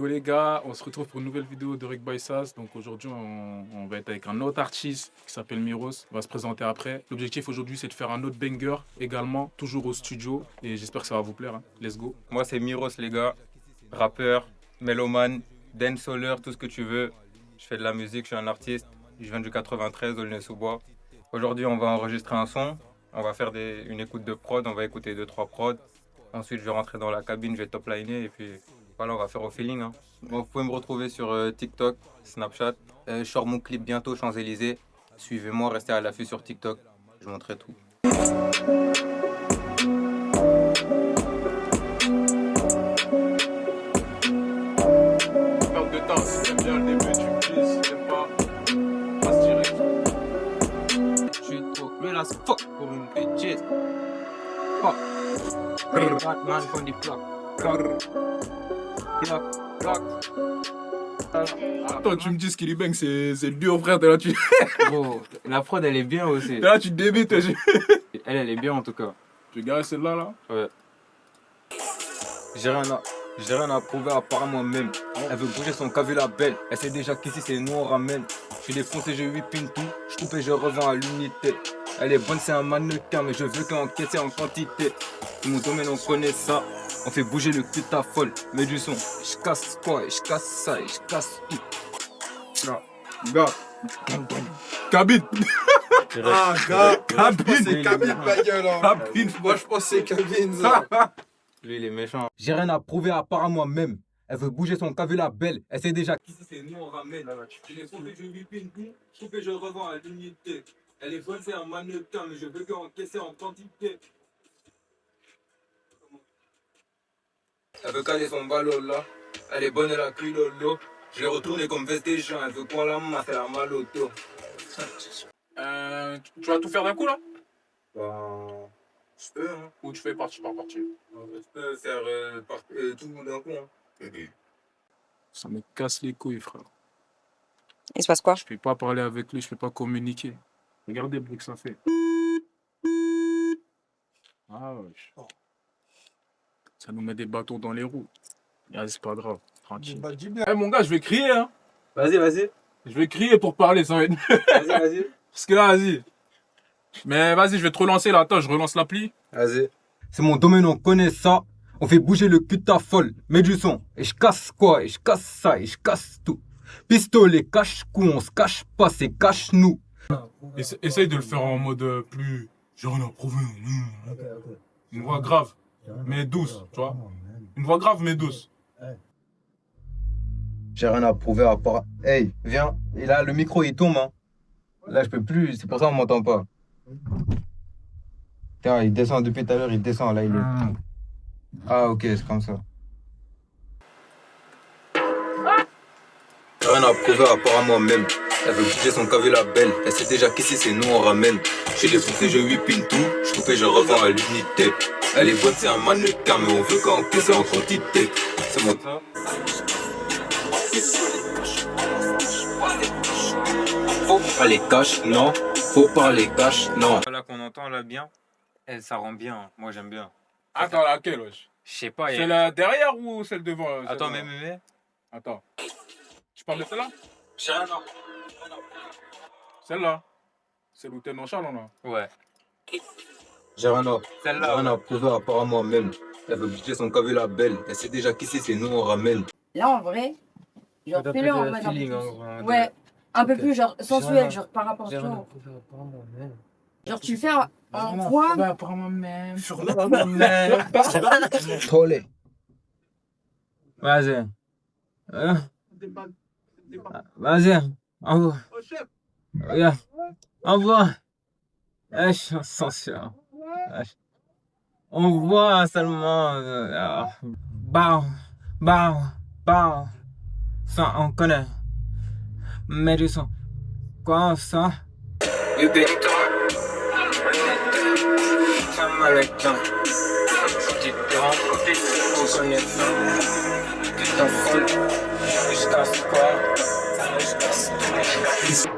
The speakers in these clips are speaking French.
Yo les gars, on se retrouve pour une nouvelle vidéo de Rick by Sas. Donc aujourd'hui on va être avec un autre artiste qui s'appelle Miros. On va se présenter après. L'objectif aujourd'hui c'est de faire un autre banger également, toujours au studio. Et j'espère que ça va vous plaire. Hein. Let's go. Moi c'est Miros les gars, rappeur, mélomane, dancehalleur, tout ce que tu veux. Je fais de la musique, je suis un artiste. Je viens du 93, Aulnay-sous-Bois. Aujourd'hui on va enregistrer un son. On va faire une écoute de prod, on va écouter 2-3 prods. Ensuite je vais rentrer dans la cabine, je vais top liner et puis voilà, on va faire au feeling. Hein. Vous pouvez me retrouver sur TikTok, Snapchat. Je sors mon clip bientôt, Champs-Élysées. Suivez-moi, restez à l'affût sur TikTok. Je montrerai tout. Perte de temps, si t'aimes bien le début, tu me dis, si t'aimes pas, passe direct. Je suis trop real as fuck pour une petite. Fuck. Batman from the block. Attends, tu me dis Skilly Bang, c'est dur frère, t'es là, tu... Bon, la prod elle est bien aussi. t'es là, tu débites. Elle est bien en tout cas. Tu gardes celle-là là? Ouais. J'ai rien à prouver à part moi-même. Elle veut bouger son cas vu la belle. Elle sait déjà qu'ici c'est nous on ramène. Je suis défoncé, je whippine tout. Je coupe et je revends à l'unité. Elle est bonne, c'est un mannequin, mais je veux qu'encaisser en quantité. Tout mon domaine on connaît ça. On fait bouger le cul de ta folle. Mets du son. Je casse quoi, je casse ça et je casse tout. Gars. Cabine. Ah, gars, Cabine. c'est Cabine, ma gueule. Hein. Cabine. Moi, je pense que c'est Cabine, ça. Lui, il est méchant. J'ai rien à prouver à part à moi-même. Elle veut bouger son cas vu la belle. Elle sait déjà qu'ici c'est nous on ramène. Je l'ai trompé, je whippine tout. Je coupe et je revends à l'unité. Elle est bonne, c'est un mannequin, mais je veux qu'encaisser en quantité. Elle veut caler son ballon là. Elle est bonne, elle a cuit lolo. Je l'ai retourné comme veste des gens. Elle veut qu'on la masse, elle a mal au dos. Tu vas tout faire d'un coup là? Ben, je peux, hein. Ou tu fais partie par partie? Je peux faire tout le monde d'un coup, hein. Ça me casse les couilles frère. Il se passe quoi? Je peux pas parler avec lui, je peux pas communiquer. Regardez le bruit que ça fait. Ah wesh. Ça nous met des bâtons dans les roues. Ah, c'est pas grave, tranquille. Bah, dis bien. Eh mon gars, je vais crier hein. Vas-y. Je vais crier pour parler, ça va être... Vas-y. Parce que là, vas-y. Mais vas-y, je vais te relancer là. Attends, je relance l'appli. Vas-y. C'est mon domaine, on connaît ça. On fait bouger le cul de ta folle. Mets du son. Et je casse quoi? Et je casse ça. Et je casse tout. Pistolet, cache-cou, on se cache pas, c'est cache-nous. Essaye de le faire en mode plus... J'ai rien à prouver. Une voix grave, mais douce, tu vois. Une voix grave, mais douce. J'ai rien à prouver à part... Hey, viens. Et là, le micro, il tombe, hein. Là, je peux plus. C'est pour ça qu'on m'entend pas. Tiens, il descend depuis tout à l'heure, il descend. Là, il est... Ah, ok, c'est comme ça. J'ai rien à prouver à part à moi-même. Elle veut bouger son cas vu la belle. Elle sait déjà qu'ici c'est nous on ramène. Je suis défoncé, je whippine tout. Je coupe et je revends à l'unité. Elle est bonne, c'est un mannequin, mais on veut qu'encaisser en quantité. C'est mon temps. Faut pas les caches, non. Faut pas les caches, non. Voilà qu'on entend là bien. Elle, ça rend bien. Moi j'aime bien. Attends, laquelle, wesh? Je sais pas. Celle derrière ou celle devant? Attends, mais. Attends. Tu parles de celle-là? J'ai rien à... Celle-là? Celle où t'es nonchalant, là? Ouais. J'ai rien à... Celle-là. J'ai rien à prouver à part à moi-même. Elle veut bouger son cas vu la belle. Elle sait déjà qu'ici c'est nous on ramène. Là, en vrai, genre, fais-le en mode. feeling, Ouais, un peu plus genre sensuel, genre par rapport à toi. Genre, tu le fais en point. Pour moi-même. Sur moi-même. Trollé. Vas-y. Vas-y. Envoie. Regarde. Envoie. Je suis sensuel. On voit seulement. Bah. Ça, on connaît. Mais du son. Quoi, ça? You been américain. Tu te rends compte, on connaît ça. Que ta folle. Je casse quoi? Je casse tout.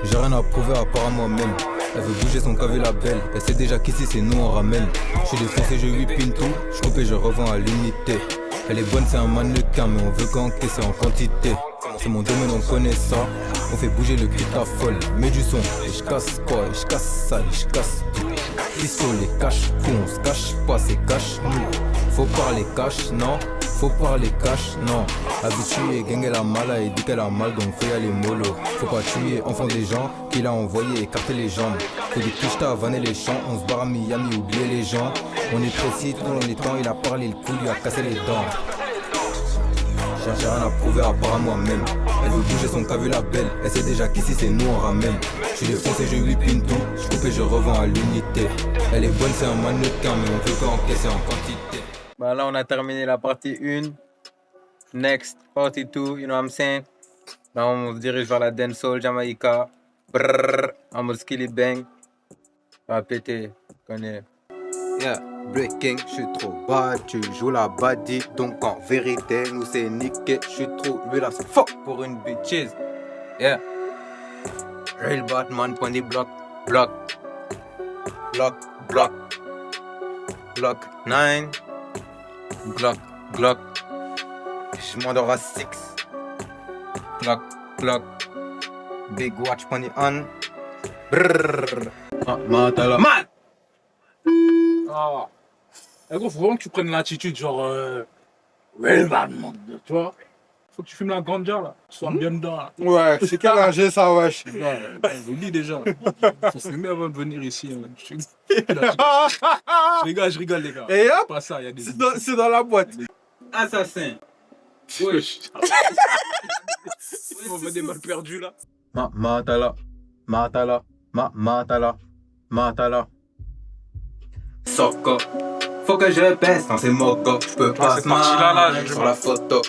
j'ai rien à prouver à part à moi-même. Elle veut bouger son cavé la belle. Elle sait déjà qu'ici c'est nous on ramène. Je suis défoncé, je whip tout. Je coupe et je revends à l'unité. Elle est bonne, c'est un mannequin, mais on veut qu'encaisser en quantité. C'est mon domaine, on connaît ça. On fait bouger le cul de ta folle. Mets du son, et je casse quoi, et je casse ça, et je casse tout. Pistolet, cache-cou, on se cache pas, c'est cache-nous. Faut parler cash, non. Faut parler cash, non. Habitué, gang elle a mal, elle dit qu'elle a mal, donc faut y aller mollo. Faut pas tuer, enfant des gens, qu'il a envoyé écarter les jambes. Faut des clichtas, vanner les champs, on se barre à Miami, oublier les gens. On est précis, tout dans les temps, il a parlé, le coup lui a cassé les dents. J'ai rien à prouver à part à moi-même. Elle veut bouger son cavu la belle. Elle sait déjà qu'ici c'est nous on ramène. Je suis défoncé, je whip tout. Je coupe et je revends à l'unité. Elle est bonne, c'est un mannequin, mais on veut qu'encaisser en quantité. Bah là, on a terminé la partie 1. Next, partie 2, you know what I'm saying? Là, on se dirige vers la dancehall, Jamaïca. Brrr, en mode skilly bang. Ça va péter, connais. Yeah, breaking, je suis trop bas, tu joues la baddie, donc en vérité, nous c'est niqué, je suis trop real as fuck Pour une bitches. Yeah. Real Batman, point des blocs, bloc, bloc, bloc, bloc 9, bloc, bloc, je m'endors à 6, bloc, bloc, big watch, point des on, brrrr, matala, man! Ah. Eh gros, faut vraiment que tu prennes l'attitude, genre. Ouais, tu vois? Faut que tu fumes la ganja là. Tu sois bien dedans là. Ouais, c'est quel ingé ça, wesh. Je vous le dis déjà. Ça s'est mis avant de venir ici. Hein. Je rigole, les gars. Et hop, C'est pas ça, il y a des. c'est dans la boîte. Assassin. Wesh. On veut des balles perdues là. Matala, matala, matala, matala. Soko, faut que je baisse dans ces mogos. Je peux pas cette partie-là, sur la photo.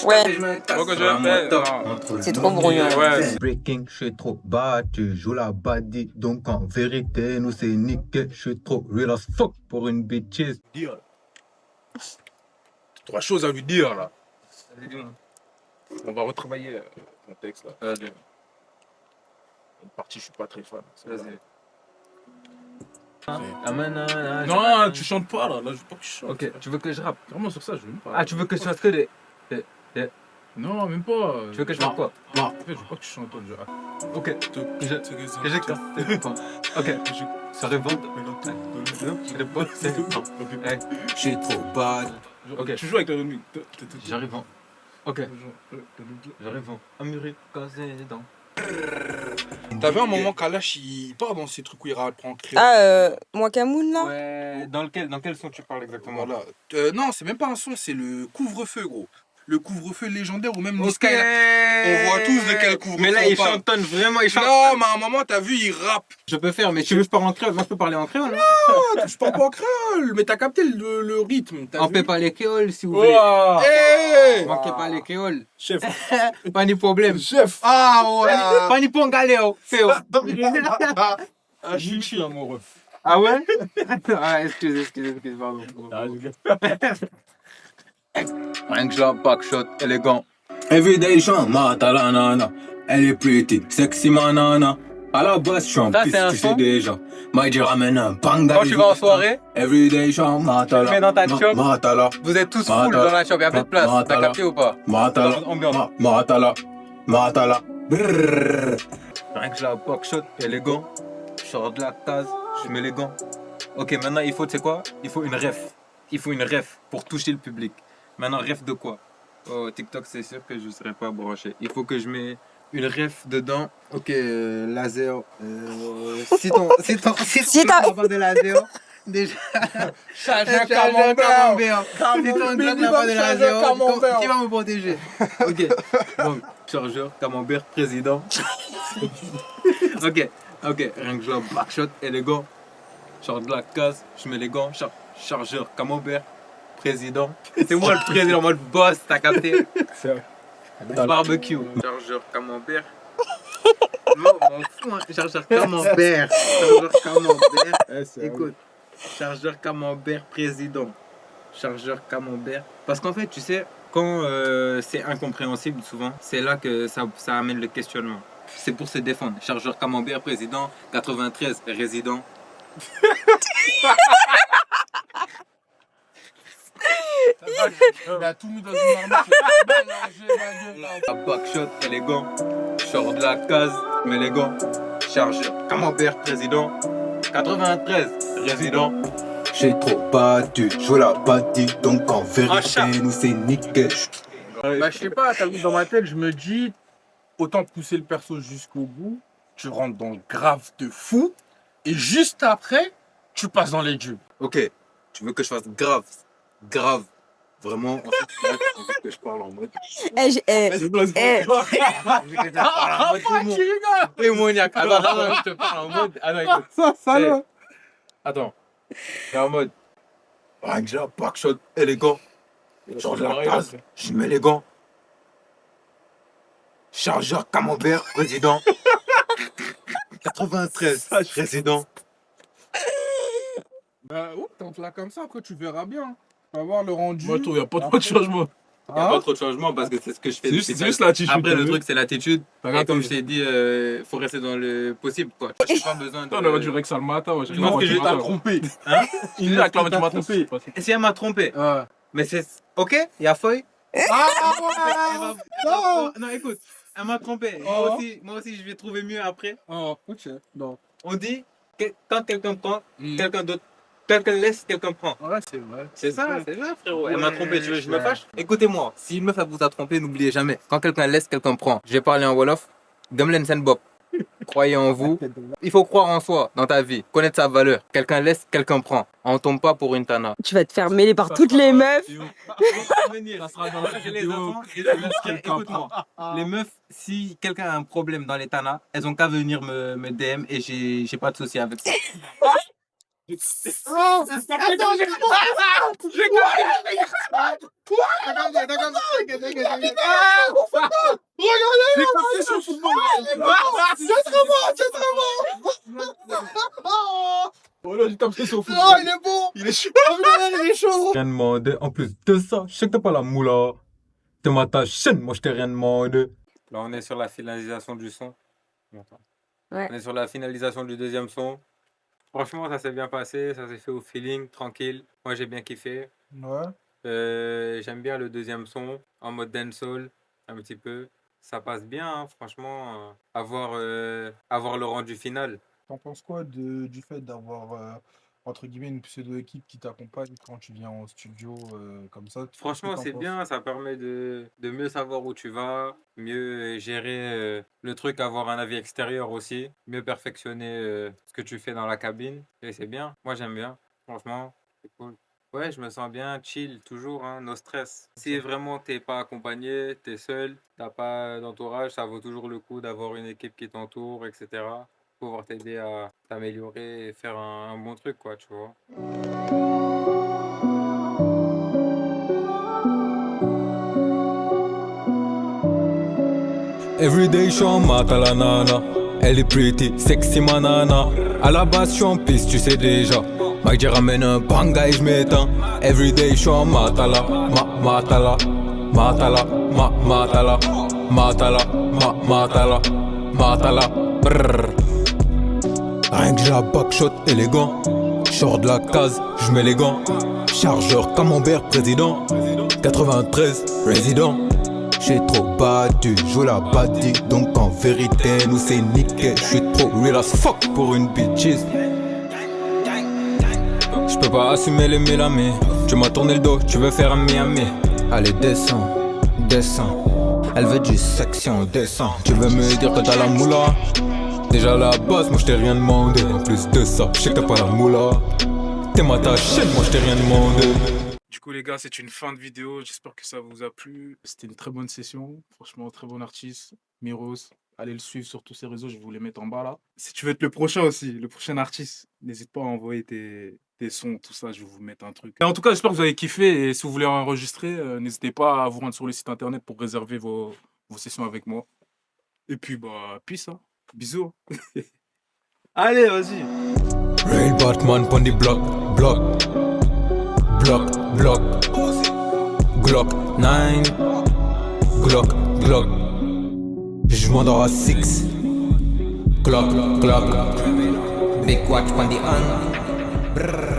Ouais, Faut que je baisse. c'est trop brouillon. Ouais. Breaking, je suis trop bas, tu joues la baddie. Donc en vérité, nous c'est niqué. Je suis trop real as fuck pour une bitches. Dire. Trois choses à lui dire là. On va retravailler mon texte là. Vas-y. Une partie, je suis pas très fan. Vas-y. Non, tu chantes pas là. Là, je veux pas que tu chantes. Ok, tu veux que je rappe? Vraiment sur ça, je veux même pas. Ah, tu veux que je fasse que des. Non, même pas. Tu veux que je fasse quoi? En fait, je veux pas que tu chantes toi déjà. Ok, que j'écoute. Ok, ça révolte. Je réponds, c'est bon. Je suis trop bad. Ok. Tu joues avec la rythmique. J'arrive en. Ok, j'arrive en. Amuri, casé dedans. T'avais un moment Kalash, il part dans ces trucs où il reprend créole. Ah, moi Camoun là. Ouais, dans quel son tu parles exactement? Voilà. Non, c'est même pas un son, c'est le couvre-feu, gros. Le couvre-feu légendaire ou même Ok. Niska. On voit tous de quel couvre-feu Mais là, on il parle. chantonne vraiment, il chante. Non, mais à un moment, t'as vu, il rappe. Je peux faire, mais tu veux que je parle en créole? Moi, je peux parler en créole. Ah, je parle pas en créole, mais t'as capté le rythme. On peut parler créole si vous voulez. Ouah. Hey Manquez pas les créoles. Chef. Pas de problème. Chef. Ah ouais. Pas de problème, galéo. Féo. Ah, chichi là, mon ref. Ah ouais? Ah, excuse, pardon. Rank shot, back shot, élégant. Everyday chant, matala nana. Elle est pretty, sexy manana. À la base, je suis en Ça, piste, c'est un tu son. sais déjà. Maïdi ramène un bang. Quand tu vas en soirée, Everyday chant, matala. Tu mets dans ta shop. Matala, vous êtes tous full Matala. dans la shop, y'a plus de place. T'as Matala. capté ou pas? matala, Ambiance. matala, matala. Brrrr. Rien que la back shot, élégant. Je sors de la case, je mets les gants. Ok, maintenant il faut, tu sais quoi? Il faut une ref. Il faut une ref pour toucher le public. Maintenant, ref de quoi? Oh, TikTok, c'est sûr que je ne serai pas branché. Il faut que je mette une ref dedans. Ok, laser. Si t'as pas de laser, déjà. Chargeur camembert. Camembert. Si ton Glock n'a pas de laser, qui va me protéger? Ok, donc, chargeur, camembert, président. Ok, rien que je la backshot, élégant. Sors de la case, je mets les gants, chargeur, camembert, président. C'est moi le président, moi le boss, t'as capté? Barbecue, chargeur, camembert. Non, on fout, hein. Chargeur, camembert. Chargeur, camembert. Écoute, chargeur, camembert, président. Chargeur, camembert. Parce qu'en fait, tu sais, quand c'est incompréhensible souvent, c'est là que ça amène le questionnement. c'est pour se défendre. Chargeur Camembert, président. 93, résident. Il a tout mis dans une marmite. Backshot, élégant. Sors de la case, mais élégant. Chargeur Camembert, président. 93, résident. J'ai trop battu, je la bâtis, donc en vérité, nous c'est nickel. Bah, je sais pas, t'as vu, dans ma tête, je me dis, autant pousser le perso jusqu'au bout, tu rentres dans le grave de fou, et juste après, tu passes dans les dieux. Ok, tu veux que je fasse grave, vraiment, en fait, on veut que je parle en mode... Démoniaque. Attends, je te parle en mode. Attends, écoute. Attends. T'es en mode. Angela, backshot, élégant. Genre de la case, je mets les gants. Chargeur Camembert, président. 93, président. Bah, ouais, tente là comme ça, après tu verras bien. Tu vas voir le rendu. Moi, je trouve qu'il n'y a pas trop de changement. Il n'y a pas trop de changement parce que c'est ce que je fais. C'est juste l'attitude. Après, le truc, c'est l'attitude. Regarde, Et comme je t'ai dit, faut rester dans le possible, quoi. J'ai pas besoin de. on aurait dû Rex le matin. Ouais. Je pense que je vais trompé. Hein? Il est avec la tu m'as trompé. Et si elle m'a trompé, Ouais. mais c'est. Ok, il y a feuille. Non. Non, écoute, elle m'a trompé. Oh. Moi aussi, je vais trouver mieux après. Oh, ok. Non. On dit que quand quelqu'un prend, quelqu'un d'autre. Quelqu'un laisse, quelqu'un prend. Ouais, c'est vrai. C'est ça, frérot. Ouais, Elle m'a trompé, tu veux que je me ouais. fâche? Écoutez-moi, si une meuf elle vous a trompé, n'oubliez jamais. Quand quelqu'un laisse, quelqu'un prend. Je vais parler en Wolof. Gamlen Sen Bop. Croyez en vous. Il faut croire en soi dans ta vie, connaître sa valeur. Quelqu'un laisse, quelqu'un prend. On tombe pas pour une tana. Tu vas te faire mêler par toutes les meufs. Ça sera dans la Les vidéo. enfants, quelqu'un écoute-moi. Les meufs, si quelqu'un a un problème dans les tanas, elles ont qu'à venir me DM et j'ai pas de souci avec ça. Oh là, j'ai tapé sur foot. Oh, il est bon. Il est chaud. Il est chaud. Rien demandé, en plus de ça, je sais que t'as pas la moula. T'es ma ta chaîne, moi je t'ai rien demandé. Là, on est sur la finalisation du son. Ouais. On est sur la finalisation du deuxième son. Franchement, ça s'est bien passé, ça s'est fait au feeling, tranquille. Moi, j'ai bien kiffé. Ouais. J'aime bien le deuxième son, en mode dancehall, un petit peu. Ça passe bien, hein, franchement. Avoir le rendu final. T'en penses quoi du fait d'avoir, entre guillemets, une pseudo-équipe qui t'accompagne quand tu viens en studio comme ça? Franchement, c'est bien, ça permet de mieux savoir où tu vas, mieux gérer le truc, avoir un avis extérieur aussi, mieux perfectionner ce que tu fais dans la cabine. Et c'est bien, moi j'aime bien, franchement, c'est cool. Ouais, je me sens bien, chill, toujours, hein, no stress. Si vraiment t'es pas accompagné, t'es seul, t'as pas d'entourage, ça vaut toujours le coup d'avoir une équipe qui t'entoure, etc. Pouvoir t'aider à t'améliorer et faire un bon truc, quoi, tu vois. Everyday, je suis en mat à la nana. Elle est pretty, sexy ma nana. À la base, je suis en piste, tu sais déjà. Mike, ramène un banga et je m'éteins. Everyday, je suis en matala. Matala. Matala. Matala. Matala. Matala. Matala. Brrr. Rien que j'ai la backshot élégant. Sors de la case, je mets les gants. Chargeur Camembert, président. 93, résident. J'ai trop battu, je la bâtis. Donc en vérité, nous c'est nickel. J'suis trop real as fuck pour une bitches. J'peux pas assumer les mélamés. Tu m'as tourné le dos, tu veux faire un Miami. Allez, descends, descends. Elle veut du section, descends. Tu veux me dire que t'as la moula? Déjà la base, moi j't'ai rien demandé. En plus de ça, j'sais que t'as pas la moula. T'es ma ta chaîne, moi j't'ai rien demandé. Du coup, les gars, c'est une fin de vidéo. J'espère que ça vous a plu. C'était une très bonne session. Franchement, très bon artiste. Miros, allez le suivre sur tous ses réseaux. Je vais vous les mettre en bas là. Si tu veux être le prochain aussi, le prochain artiste, n'hésite pas à envoyer tes sons, tout ça. Je vais vous mettre un truc. Et en tout cas, j'espère que vous avez kiffé. Et si vous voulez enregistrer, n'hésitez pas à vous rendre sur le site internet pour réserver vos sessions avec moi. Et puis, bah, peace. Hein. Bisous. Allez, vas-y. Real Batman pon the block, block, block, block. Glock 9, Glock, Glock. Je m'endors à 6. Clock, clock. Big watch on the on. Brrr.